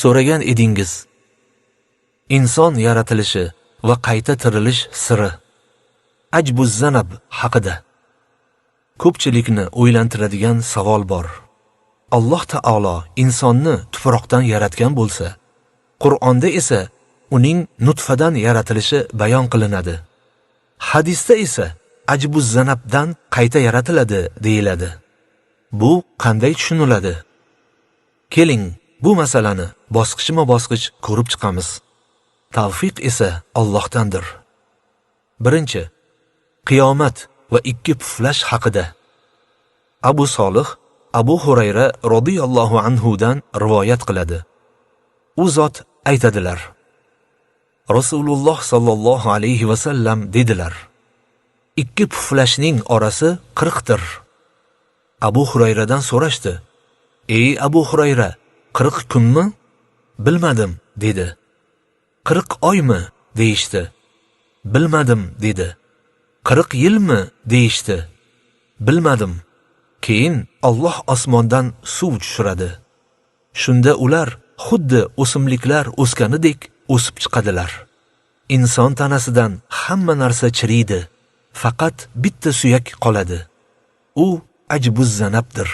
so'ragan edingiz. Inson yaratilishi va qayta tirilish siri. Ajbuz zanab haqida. Ko'pchilikni o'ylantiradigan savol bor. Alloh taolo insonni tuproqdan yaratgan bo'lsa, Qur'onda esa uning nutfadan yaratilishi bayon qilinadi. Hadisda esa ajbuz zanabdan qayta yaratiladi deyiladi. Bu qanday tushuniladi? Keling, bu masalani bosqichma-bosqich ko'rib chiqamiz. Tavfiq esa Allohdandir. Birinchi, qiyomat va ikki puflash haqida. Abu Solih Abu Hurayra radhiyallohu anhudan rivoyat qiladi. U zot aytadilar: Rasululloh sallallohu alayhi va sallam dedilar: ikki puflashning orasi 40 tir. Abu Hurayradan so'rashdi: Ey Abu Hurayra, 40 kunmi? Bilmadim dedi. 40 oymi deyishdi. Bilmadim dedi. 40 yilmi deyishdi. Bilmadim. Keyin Alloh osmondan suv tushiradi. Shunda ular xuddi o'simliklar o'sganidek o'sib chiqadilar. Inson tanasidan hamma narsa chiriydi, faqat bitta suyak qoladi. U ajbuz zanabdir.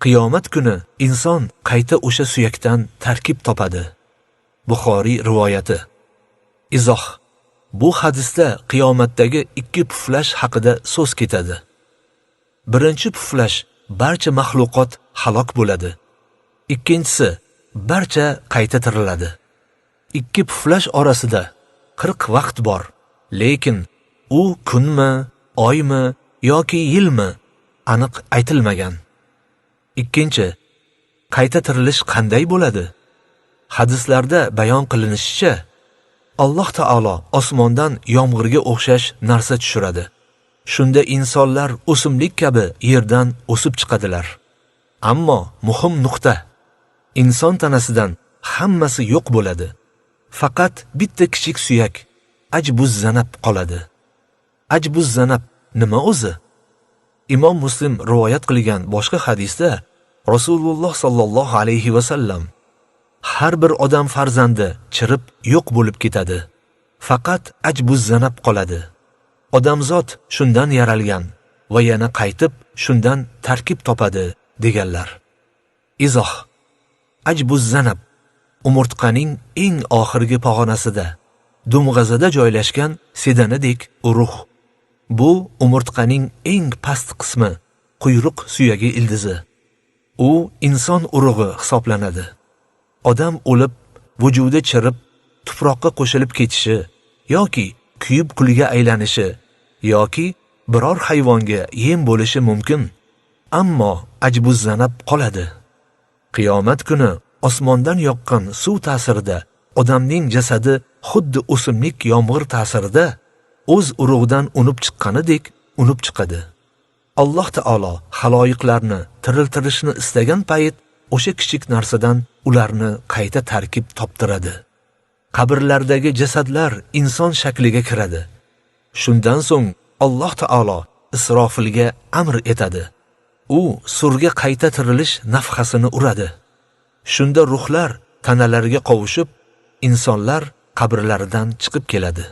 Qiyomat kuni inson qayta o'sha suyakdan tarkib topadi. Buxoriy rivoyati. Izoh: bu hadisda qiyomatdagi ikki puflash haqida so'z ketadi. Birinchi puflash barcha maxluqot halok bo'ladi. Ikkinchisi barcha qayta tiriladi. Ikki puflash orasida 40 vaqt bor, lekin u kunmi, oymi yoki yilmi aniq aytilmagan. Ikkinchi, qayta tirilish qanday bo'ladi? Hadislarda bayon qilinishicha, Alloh taolo osmondan yomg'irga o'xshash narsa tushiradi. Shunda insonlar o'simlik kabi yerdan o'sib chiqadilar. Ammo muhim nuqta: inson tanasidan hammasi yo'q bo'ladi. Faqat bitta kichik suyak, ajbuz zanab qoladi. Ajbuz zanab nima o'zi? Imom Muslim rivoyat qilgan boshqa hadisda Rasululloh sallallohu alayhi va sallam: har bir odam farzandi chirib yo'q bo'lib ketadi. Faqat ajbuz zanab qoladi. Odamzod shundan yaralgan va yana qaytib shundan tarkib topadi deganlar. Izoh: ajbuz zanab umurtqaning eng oxirgi pog'onasida, dumg'azada joylashgan sedanidek urug'. Bu umurtqaning eng past qismi, quyruq suyagi ildizi. U inson urug'i hisoblanadi. Odam o'lib, vujudi chirib, tuproqqa qo'shilib ketishi yoki kuyib kulga aylanishi yoki biror hayvonga yem bo'lishi mumkin, ammo ajbuz zanab qoladi. Qiyomat kuni osmondan yoqqan suv ta'sirida odamning jasadi xuddi o'simlik yomg'ir ta'sirida o'z urug'idan unib chiqqanidek unib chiqadi. Alloh taolo haloyiqlarni tiriltirishni istagan payt o'sha kichik narsadan ularni qayta tarkib toptiradi. Qabrlardagi jasadlar inson shakliga kiradi. Shundan so'ng Alloh taolo Isrofilga amr etadi. U surga qayta tirilish nafxasini uradi. Shunda ruhlar tanalariga qovushib, insonlar qabrlaridan chiqib keladi.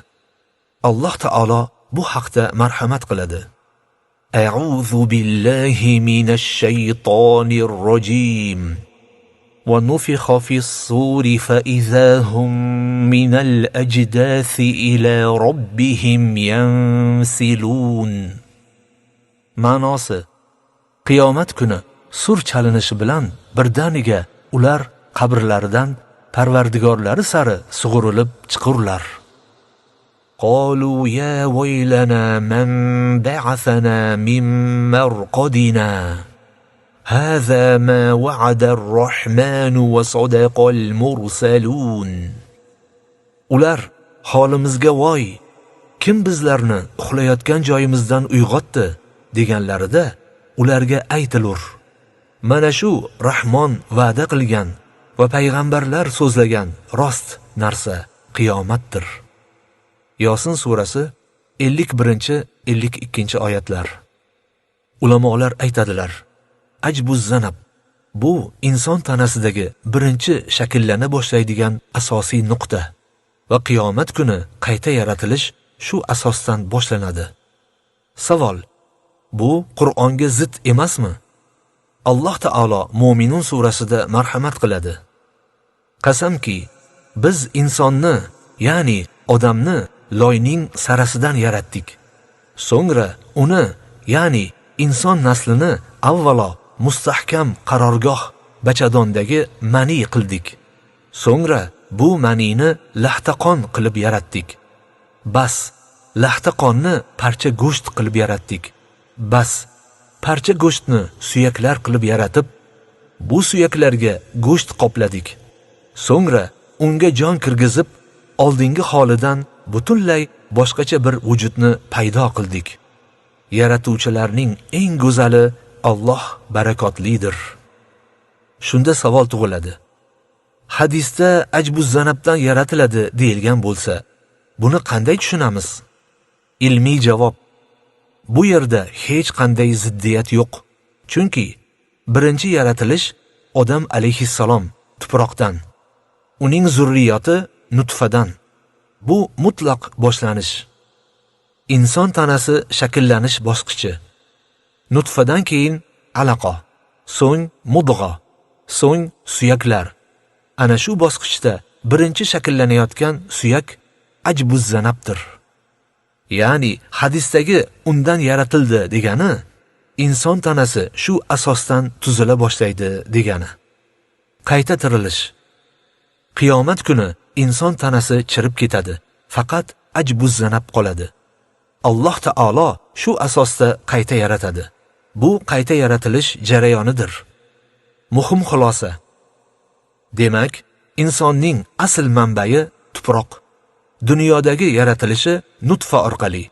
Alloh taolo bu haqda marhamat qiladi. A'udhu billahi minash shaytonir rojim. Wa nufikha fis-suri fa idhahum minal ajdathi ila robbihim yansilun. Ma'nosi: qiyomat kuni sur chalinishi bilan birdaniga ular qabrlaridan Parvardigorlari sari sug'urilib chiqurlar. قالوا يا ويلنا من بعثنا من مرقدنا هذا ما وعد الرحمن وصدق المرسلون. Ular holimizga voy, kim bizlarni uxlayotgan joyimizdan uyg'otdi deganlarida ularga aytilur: mana shu Rahmon va'da qilgan va payg'ambarlar so'zlagan rost narsa qiyomatdir. Yosin surasi 51-52 oyatlar. Ulamolar aytadilar: ajbuz zanab Bu inson tanasidagi birinchi shakllana boshlaydigan asosiy nuqta va qiyomat kuni qayta yaratilish shu asosdan boshlanadi. Savol: bu Qur'onga zid emasmi? Alloh taolo Mo'minun surasida marhamat qiladi. Qasamki, biz insonni, ya'ni odamni loyning sarasidan yaratdik. So'ngra uni, ya'ni inson naslini avvalo mustahkam qarorgoh bachadondagi mani qildik. So'ngra bu manini lahtaqon qilib yaratdik. Bas, lahtaqonni parcha go'sht qilib yaratdik. Bas, parcha go'shtni suyaklar qilib yaratib, bu suyaklarga go'sht qopladik. So'ngra unga jon kirgizib, oldingi holidan butunlay boshqacha bir vujudni paydo qildik. Yaratuvchilarning eng go'zali Alloh barakotlidir. Shunda savol tug'iladi. Hadisda ajbuz zanabdan yaratiladi deyilgan bo'lsa, buni qanday tushunamiz? Ilmiy javob: bu yerda hech qanday ziddiyat yo'q. Chunki birinchi yaratilish odam alayhissalom tuproqdan, uning zurriyoti nutfadan. Bu mutlaq boshlanish. Inson tanasi shakllanish bosqichi. Nutfadan keyin alaqa, so'ng mudg'a, so'ng suyaklar. Ana shu bosqichda birinchi shakllanayotgan suyak ajbuz zanabdir. Ya'ni hadisdagi undan yaratildi degani inson tanasi shu asosdan tuzila boshlaydi degani. Qayta tirilish. Qiyomat kuni inson tanasi chirib ketadi, faqat ajbuz zanab qoladi. Alloh taolo shu asosda qayta yaratadi. Bu qayta yaratilish jarayonidir. Muhim xulosa. Demak, insonning asl manbai tuproq. Dunyodagi yaratilishi nutfa orqali.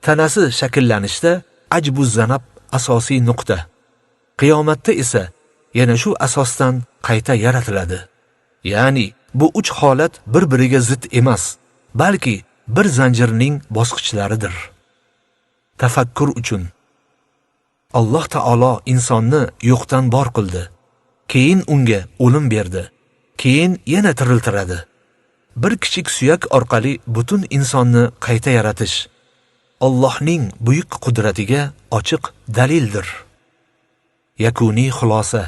Tanasi shakllanishda ajbuz zanab asosiy nuqta. Qiyomatda esa yana shu asosdan qayta yaratiladi. Ya'ni bu uch holat bir-biriga zid emas, balki bir zanjirning bosqichlaridir. Tafakkur uchun. Alloh taolo insonni yo'qdan bor qildi. Keyin unga o'lim berdi. Keyin yana tiriltiradi. Bir kichik suyak orqali butun insonni qayta yaratish Allohning buyuk qudratiga ochiq dalildir. Yakuniy xulosa.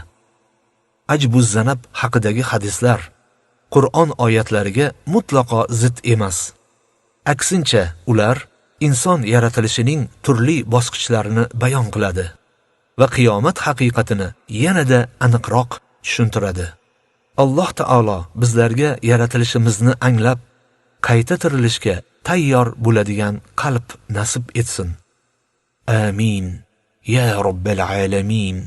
Ajbuz zanab haqidagi hadislar Qur'on oyatlariga mutlaqo zid emas. Aksincha, ular inson yaratilishining turli bosqichlarini bayon qiladi va qiyomat haqiqatini yanada aniqroq tushuntiradi. Alloh taolo bizlarga yaratilishimizni anglab, qayta tirilishga tayyor bo'ladigan qalb nasib etsin. Amin. Ya Robbil alamin.